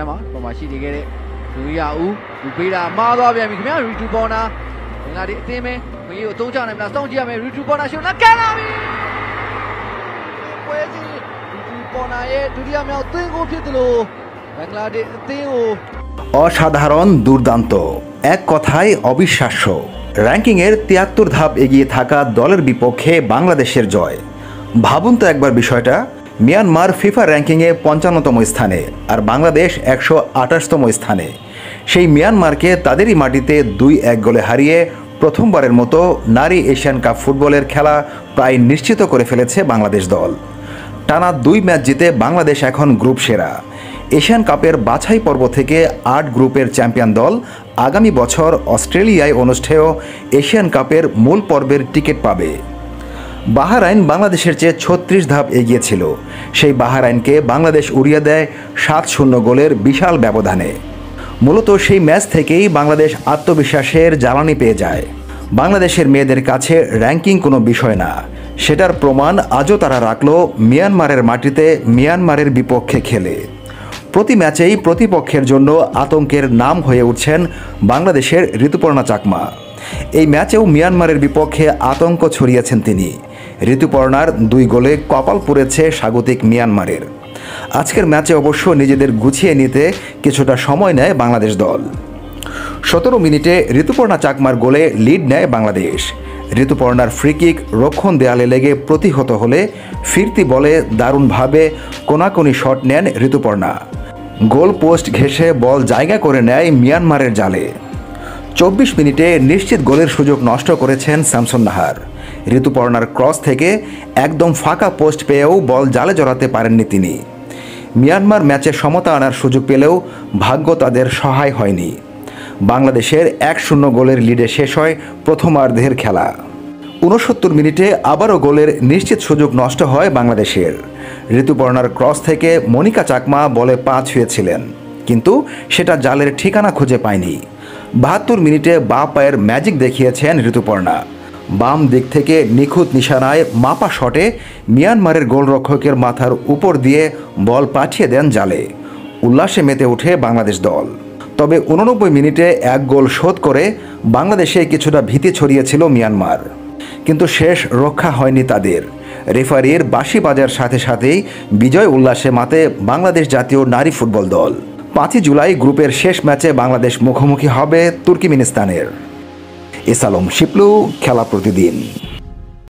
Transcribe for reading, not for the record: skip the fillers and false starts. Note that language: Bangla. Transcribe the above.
မ်းမှာပုံမှာရှိနေခဲ့တဲ့လူရဦးလူပေးတာမှားသွားပြန်ပြီခင်ဗျာရီတူပေါ်နာဘင်္ဂလားဒေ့ရှ်အသင်းပဲခွင့်ရကိုအသုံးချနိုင်မလားစောင့်ကြည့်ရမယ်ရီတူပေါ်နာရှင်လာကန်လာပြီပွဲစီရီတူပေါ်နာရဲ့ဒုတိယမြောက်သွင်းကိုဖြစ်တယ်လို့ဘင်္ဂလားဒေ့ရှ်အသင်းကိုঅসাধারণ দুর্দান্ত এক কথায় অবিশ্বাস্য র্যাঙ্কিংয়ের ৭৩ ধাপ এগিয়ে থাকা দলের বিপক্ষে বাংলাদেশের জয় ভাবুন তো একবার বিষয়টা মিয়ানমার ফিফা র্যাঙ্কিংয়ে ৫৫তম স্থানে আর বাংলাদেশ ১২৮তম স্থানে সেই মিয়ানমারকে তাদেরই মাটিতে ২-১ গোলে হারিয়ে প্রথমবারের মতো নারী এশিয়ান কাপ ফুটবলের খেলা প্রায় নিশ্চিত করে ফেলেছে বাংলাদেশ দল টানা ২ ম্যাচ জিতে বাংলাদেশ এখন গ্রুপ সেরা এশিয়ান কাপের বাছাই পর্ব থেকে ৮ গ্রুপের চ্যাম্পিয়ন দল আগামী বছর অস্ট্রেলিয়ায় অনুষ্ঠেয় এশিয়ান কাপের মূল পর্বের টিকিট পাবে বাহরাইন বাংলাদেশের চেয়ে ৩৬ ধাপ এগিয়ে ছিল সেই বাহরাইনকে বাংলাদেশ উড়িয়ে দেয় ৭-০ গোলের বিশাল ব্যবধানে মূলত সেই ম্যাচ থেকেই বাংলাদেশ আত্মবিশ্বাসের জ্বালানি পেয়ে যায় বাংলাদেশের মেয়েদের কাছে র্যাঙ্কিং কোনো বিষয় না সেটার প্রমাণ আজও তারা রাখল মিয়ানমারের মাটিতে মিয়ানমারের বিপক্ষে খেলে প্রতি ম্যাচেই প্রতিপক্ষের জন্য আতঙ্কের নাম হয়ে উঠছেন বাংলাদেশের ঋতুপর্ণা চাকমা এই ম্যাচেও মিয়ানমারের বিপক্ষে আতঙ্ক ছড়িয়েছেন তিনি ঋতুপর্ণার ২ গোলে কপাল পুড়েছে স্বাগতিক মিয়ানমারের আজকের ম্যাচে অবশ্য নিজেদের গুছিয়ে নিতে কিছুটা সময় নেয় বাংলাদেশ দল ১৭ মিনিটে ঋতুপর্ণা চাকমার গোলে লিড নেয় বাংলাদেশ ঋতুপর্ণার ফ্রিকিক রক্ষণ দেয়ালে লেগে প্রতিহত হলে ফিরতি বলে দারুণভাবে কোনাকুনি শট নেন ঋতুপর্ণা গোল পোস্ট ঘেঁষে বল জায়গা করে নেয় মিয়ানমারের জালে ২৪ মিনিটে নিশ্চিত গোলের সুযোগ নষ্ট করেছেন শামসুন নাহার ঋতুপর্ণার ক্রস থেকে একদম ফাঁকা পোস্ট পেয়েও বল জালে জড়াতে পারেননি তিনি মিয়ানমার ম্যাচে সমতা আনার সুযোগ পেলেও ভাগ্য তাদের সহায় হয়নি বাংলাদেশের ১-০ গোলের লিডে শেষ হয় প্রথমার্ধের খেলা ৬৯ মিনিটে আবারও গোলের নিশ্চিত সুযোগ নষ্ট হয় বাংলাদেশের ঋতুপর্ণার ক্রস থেকে মনিকা চাকমা বলে পা ছুঁয়েছিলেন কিন্তু সেটা জালের ঠিকানা খুঁজে পায়নি ৭২ মিনিটে বাঁ পায়ের ম্যাজিক দেখিয়েছেন ঋতুপর্ণা বাম দিক থেকে নিখুঁত নিশানায় মাপা শটে মিয়ানমারের গোলরক্ষকের মাথার উপর দিয়ে বল পাঠিয়ে দেন জালে উল্লাসে মেতে ওঠে বাংলাদেশ দল তবে ৮৯ মিনিটে ১ গোল শোধ করে বাংলাদেশে কিছুটা ভীতি ছড়িয়েছিল মিয়ানমার কিন্তু শেষ রক্ষা হয়নি তাদের রেফারির বাঁশি বাজার সাথে সাথেই বিজয় উল্লাসে মাতে বাংলাদেশ জাতীয় নারী ফুটবল দল ৫ জুলাই গ্রুপের শেষ ম্যাচে বাংলাদেশ মুখোমুখি হবে তুর্কমেনিস্তানের এস আলম শিপলু খেলা প্রতিদিন।